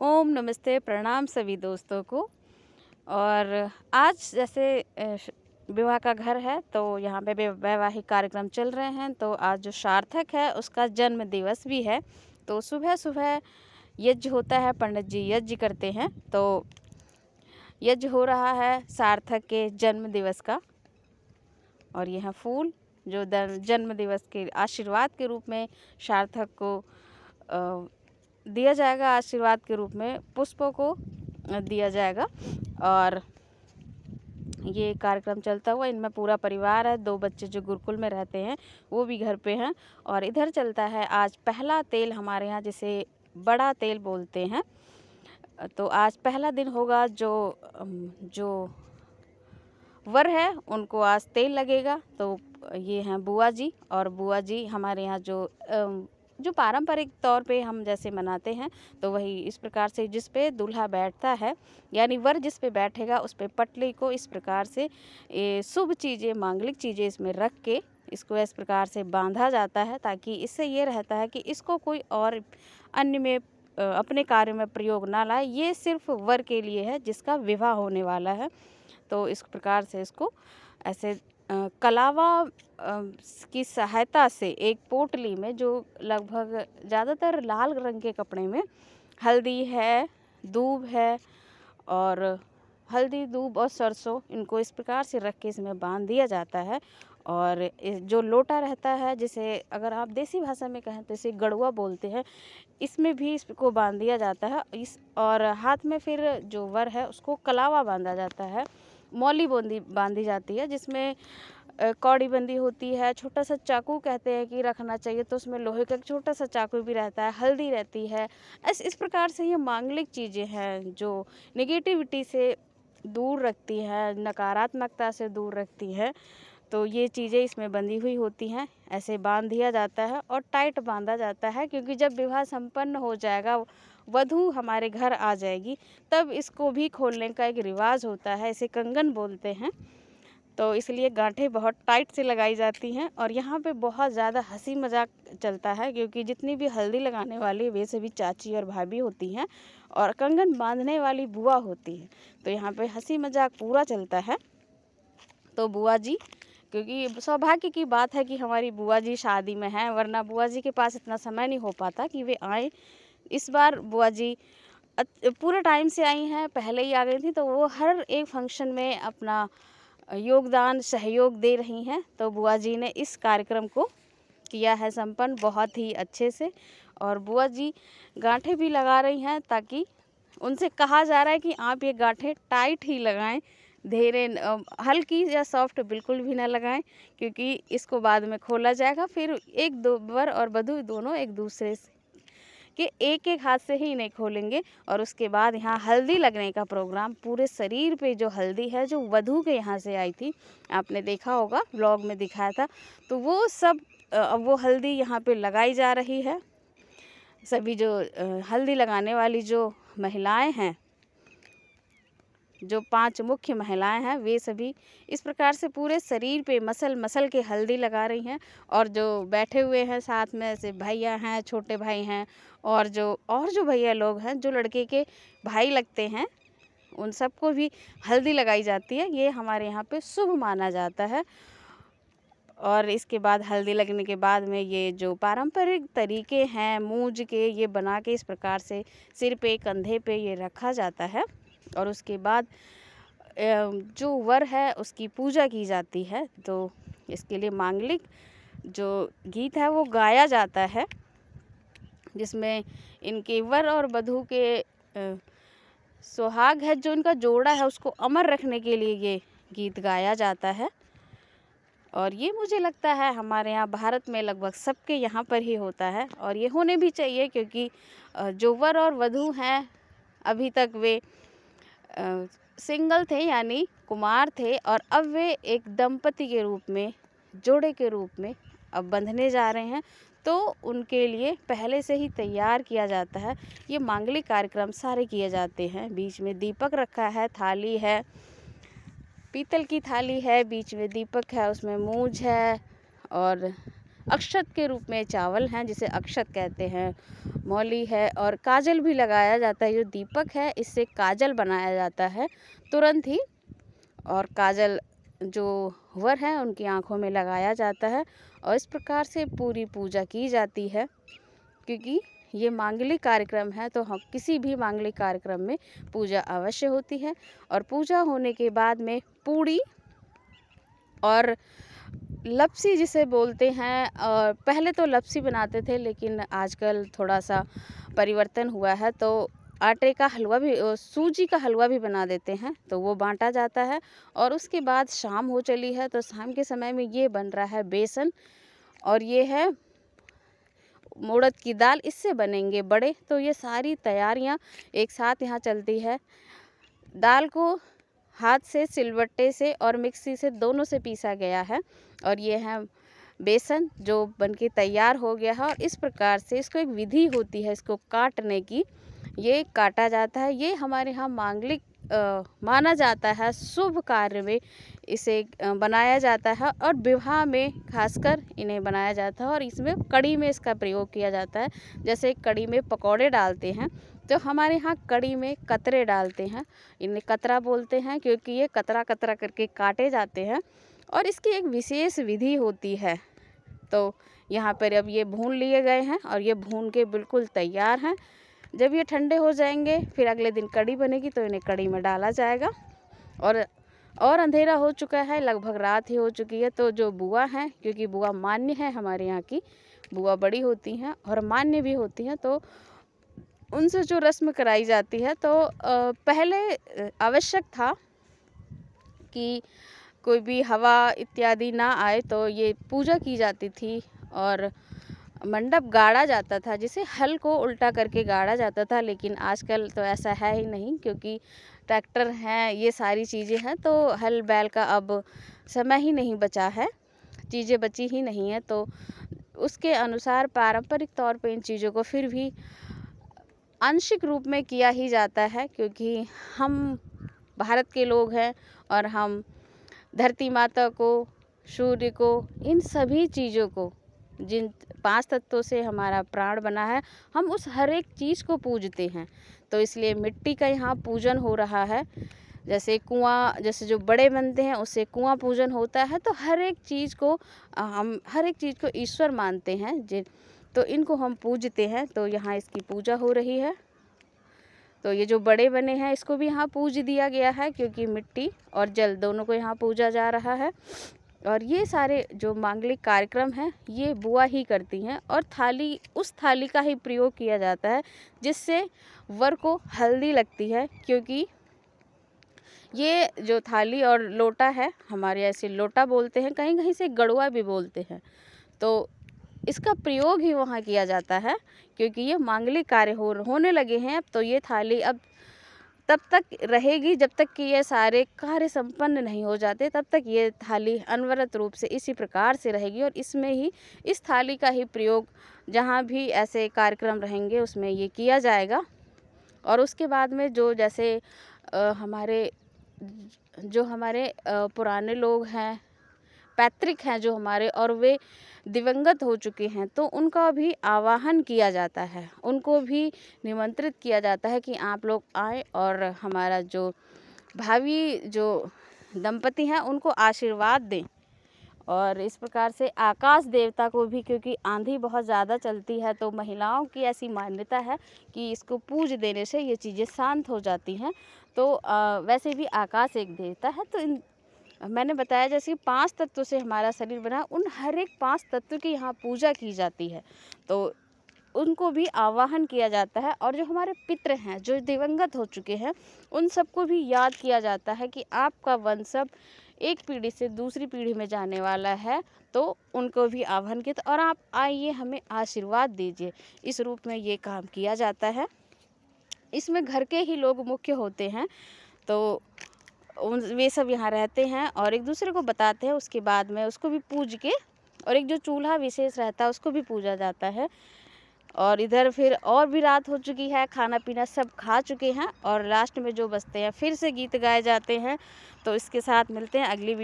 ओम नमस्ते प्रणाम सभी दोस्तों को। और आज जैसे विवाह का घर है तो यहाँ पे वैवाहिक कार्यक्रम चल रहे हैं। तो आज जो सार्थक है उसका जन्म दिवस भी है। तो सुबह सुबह यज्ञ होता है, पंडित जी यज्ञ करते हैं। तो यज्ञ हो रहा है सार्थक के जन्म दिवस का। और यह फूल जो जन्म दिवस के आशीर्वाद के रूप में सार्थक को दिया जाएगा, आशीर्वाद के रूप में पुष्पों को दिया जाएगा। और ये कार्यक्रम चलता हुआ, इनमें पूरा परिवार है, 2 बच्चे जो गुरुकुल में रहते हैं वो भी घर पे हैं। और इधर चलता है आज पहला तेल, हमारे यहाँ जिसे बड़ा तेल बोलते हैं। तो आज पहला दिन होगा। जो वर है उनको आज तेल लगेगा। तो ये हैं बुआ जी। और बुआ जी हमारे यहाँ जो पारंपरिक तौर पे हम जैसे मनाते हैं तो वही इस प्रकार से, जिस पे दूल्हा बैठता है यानी वर जिस पे बैठेगा उस पे पटली को इस प्रकार से शुभ चीज़ें, मांगलिक चीज़ें इसमें रख के इसको इस प्रकार से बांधा जाता है, ताकि इससे ये रहता है कि इसको कोई और अन्य में अपने कार्य में प्रयोग ना लाए। ये सिर्फ वर के लिए है जिसका विवाह होने वाला है। तो इस प्रकार से इसको ऐसे कलावा की सहायता से एक पोटली में, जो लगभग ज़्यादातर लाल रंग के कपड़े में, हल्दी है, दूब है, और हल्दी, दूब और सरसों, इनको इस प्रकार से रख के इसमें बांध दिया जाता है। और जो लोटा रहता है, जिसे अगर आप देसी भाषा में कहें तो इसे गड़ुआ बोलते हैं, इसमें भी इसको बांध दिया जाता है। और हाथ में फिर जो वर है उसको कलावा बांधा जाता है, मौली बांधी जाती है, जिसमें कौड़ी बंदी होती है। छोटा सा चाकू कहते हैं कि रखना चाहिए, तो उसमें लोहे का एक छोटा सा चाकू भी रहता है, हल्दी रहती है। इस प्रकार से ये मांगलिक चीज़ें हैं जो नेगेटिविटी से दूर रखती है, नकारात्मकता से दूर रखती है। तो ये चीज़ें इसमें बंधी हुई होती हैं। ऐसे बांध दिया जाता है और टाइट बांधा जाता है, क्योंकि जब विवाह संपन्न हो जाएगा, वधू हमारे घर आ जाएगी, तब इसको भी खोलने का एक रिवाज होता है, इसे कंगन बोलते हैं। तो इसलिए गांठें बहुत टाइट से लगाई जाती हैं। और यहाँ पे बहुत ज़्यादा हंसी मजाक चलता है, क्योंकि जितनी भी हल्दी लगाने वाली वे सभी चाची और भाभी होती हैं, और कंगन बांधने वाली बुआ होती है। तो यहाँ पे हंसी मजाक पूरा चलता है। तो बुआ जी, क्योंकि सौभाग्य की बात है कि हमारी बुआ जी शादी में हैं, वरना बुआ जी के पास इतना समय नहीं हो पाता कि वे आएँ। इस बार बुआ जी पूरे टाइम से आई हैं, पहले ही आ गई थी, तो वो हर एक फंक्शन में अपना योगदान, सहयोग दे रही हैं। तो बुआ जी ने इस कार्यक्रम को किया है संपन्न बहुत ही अच्छे से। और बुआ जी गांठें भी लगा रही हैं, ताकि उनसे कहा जा रहा है कि आप ये गांठें टाइट ही लगाएं, धीरे हल्की या सॉफ्ट बिल्कुल भी ना लगाएं, क्योंकि इसको बाद में खोला जाएगा। फिर एक दो वर और वधू दोनों एक दूसरे के एक हाथ से ही नहीं खोलेंगे। और उसके बाद यहाँ हल्दी लगने का प्रोग्राम, पूरे शरीर पे जो हल्दी है जो वधू के यहाँ से आई थी, आपने देखा होगा, व्लॉग में दिखाया था, तो वो सब अब वो हल्दी यहाँ पे लगाई जा रही है। सभी जो हल्दी लगाने वाली जो महिलाएं हैं, जो 5 मुख्य महिलाएं हैं, वे सभी इस प्रकार से पूरे शरीर पे मसल के हल्दी लगा रही हैं। और जो बैठे हुए हैं साथ में, ऐसे भैया हैं, छोटे भाई हैं, और जो भैया लोग हैं जो लड़के के भाई लगते हैं, उन सबको भी हल्दी लगाई जाती है। ये हमारे यहाँ पे शुभ माना जाता है। और इसके बाद हल्दी लगने के बाद में ये जो पारंपरिक तरीके हैं मूंज के, ये बना के इस प्रकार से सिर पे, कंधे पे ये रखा जाता है। और उसके बाद जो वर है उसकी पूजा की जाती है। तो इसके लिए मांगलिक जो गीत है वो गाया जाता है, जिसमें इनके वर और वधू के सुहाग है, जो इनका जोड़ा है, उसको अमर रखने के लिए ये गीत गाया जाता है। और ये मुझे लगता है हमारे यहाँ भारत में लगभग सबके यहाँ पर ही होता है, और ये होने भी चाहिए, क्योंकि जो वर और वधू हैं अभी तक वे सिंगल थे, यानी कुमार थे, और अब वे एक दंपति के रूप में, जोड़े के रूप में अब बंधने जा रहे हैं। तो उनके लिए पहले से ही तैयार किया जाता है। ये मांगलिक कार्यक्रम सारे किए जाते हैं। बीच में दीपक रखा है, थाली है, पीतल की थाली है, बीच में दीपक है, उसमें मूंज है, और अक्षत के रूप में चावल हैं जिसे अक्षत कहते हैं, मौली है और काजल भी लगाया जाता है। जो दीपक है इससे काजल बनाया जाता है तुरंत ही, और काजल जो वर हैं उनकी आँखों में लगाया जाता है और इस प्रकार से पूरी पूजा की जाती है। क्योंकि ये मांगलिक कार्यक्रम है तो हम किसी भी मांगलिक कार्यक्रम में पूजा अवश्य होती है। और पूजा होने के बाद में पूड़ी और लपसी जिसे बोलते हैं, और पहले तो लपसी बनाते थे लेकिन आजकल थोड़ा सा परिवर्तन हुआ है तो आटे का हलवा भी, सूजी का हलवा भी बना देते हैं, तो वो बांटा जाता है। और उसके बाद शाम हो चली है तो शाम के समय में ये बन रहा है बेसन, और ये है उड़द की दाल, इससे बनेंगे बड़े। तो ये सारी तैयारियां एक साथ यहाँ चलती है। दाल को हाथ से, सिलबट्टे से और मिक्सी से, दोनों से पीसा गया है, और ये है बेसन जो बनके तैयार हो गया है। और इस प्रकार से इसको एक विधि होती है इसको काटने की, ये काटा जाता है। ये हमारे यहाँ मांगलिक माना जाता है, शुभ कार्य में इसे बनाया जाता है और विवाह में खासकर इन्हें बनाया जाता है। और इसमें कढ़ी में इसका प्रयोग किया जाता है। जैसे कढ़ी में पकौड़े डालते हैं तो हमारे यहाँ कढ़ी में कतरे डालते हैं, इन्हें कतरा बोलते हैं क्योंकि ये कतरा कतरा करके काटे जाते हैं और इसकी एक विशेष विधि होती है। तो यहाँ पर अब ये भून लिए गए हैं और ये भून के बिल्कुल तैयार हैं। जब ये ठंडे हो जाएंगे फिर अगले दिन कढ़ी बनेगी तो इन्हें कढ़ी में डाला जाएगा। और अंधेरा हो चुका है, लगभग रात ही हो चुकी है। तो जो बुआ हैं, क्योंकि बुआ मान्य है हमारे यहाँ की, बुआ बड़ी होती हैं और मान्य भी होती हैं, तो उनसे जो रस्म कराई जाती है तो पहले आवश्यक था कि कोई भी हवा इत्यादि ना आए तो ये पूजा की जाती थी और मंडप गाड़ा जाता था, जिसे हल को उल्टा करके गाड़ा जाता था। लेकिन आजकल तो ऐसा है ही नहीं, क्योंकि ट्रैक्टर हैं, ये सारी चीज़ें हैं, तो हल बैल का अब समय ही नहीं बचा है, चीज़ें बची ही नहीं है। तो उसके अनुसार पारंपरिक तौर पे इन चीज़ों को फिर भी आंशिक रूप में किया ही जाता है, क्योंकि हम भारत के लोग हैं और हम धरती माता को, सूर्य को, इन सभी चीज़ों को, जिन 5 तत्वों से हमारा प्राण बना है, हम उस हर एक चीज़ को पूजते हैं। तो इसलिए मिट्टी का यहाँ पूजन हो रहा है। जैसे कुआं, जैसे जो बड़े बनते हैं उससे कुआं पूजन होता है। तो हर एक चीज़ को हम हर एक चीज़ को ईश्वर मानते हैं, तो इनको हम पूजते हैं। तो यहाँ इसकी पूजा हो रही है। तो ये जो बड़े बने हैं इसको भी यहाँ पूज दिया गया है, क्योंकि मिट्टी और जल दोनों को यहाँ पूजा जा रहा है। और ये सारे जो मांगलिक कार्यक्रम हैं ये बुआ ही करती हैं, और थाली, उस थाली का ही प्रयोग किया जाता है जिससे वर को हल्दी लगती है। क्योंकि ये जो थाली और लोटा है, हमारे ऐसे लोटा बोलते हैं, कहीं कहीं से गड़ुआ भी बोलते हैं, तो इसका प्रयोग ही वहाँ किया जाता है। क्योंकि ये मांगलिक कार्य होने लगे हैं अब, तो ये थाली अब तब तक रहेगी जब तक कि ये सारे कार्य संपन्न नहीं हो जाते, तब तक ये थाली अनवरत रूप से इसी प्रकार से रहेगी। और इसमें ही, इस थाली का ही प्रयोग जहाँ भी ऐसे कार्यक्रम रहेंगे उसमें ये किया जाएगा। और उसके बाद में जो जैसे हमारे पुराने लोग हैं, पैतृक हैं जो हमारे, और वे दिवंगत हो चुके हैं, तो उनका भी आवाहन किया जाता है, उनको भी निमंत्रित किया जाता है कि आप लोग आए और हमारा जो भावी जो दंपति हैं उनको आशीर्वाद दें। और इस प्रकार से आकाश देवता को भी, क्योंकि आंधी बहुत ज़्यादा चलती है तो महिलाओं की ऐसी मान्यता है कि इसको पूज देने से ये चीज़ें शांत हो जाती हैं। तो वैसे भी आकाश एक देवता है। तो मैंने बताया जैसे 5 तत्वों से हमारा शरीर बना, उन हर एक 5 तत्व की यहाँ पूजा की जाती है, तो उनको भी आवाहन किया जाता है। और जो हमारे पितृ हैं, जो दिवंगत हो चुके हैं, उन सबको भी याद किया जाता है कि आपका वंशज एक पीढ़ी से दूसरी पीढ़ी में जाने वाला है, तो उनको भी आह्वान किया और आप आइए हमें आशीर्वाद दीजिए। इस रूप में ये काम किया जाता है। इसमें घर के ही लोग मुख्य होते हैं, तो वे सब यहाँ रहते हैं और एक दूसरे को बताते हैं। उसके बाद में उसको भी पूज के, और एक जो चूल्हा विशेष रहता है उसको भी पूजा जाता है। और इधर फिर और भी रात हो चुकी है, खाना पीना सब खा चुके हैं और लास्ट में जो बचते हैं फिर से गीत गाए जाते हैं। तो इसके साथ मिलते हैं अगली वीडियो।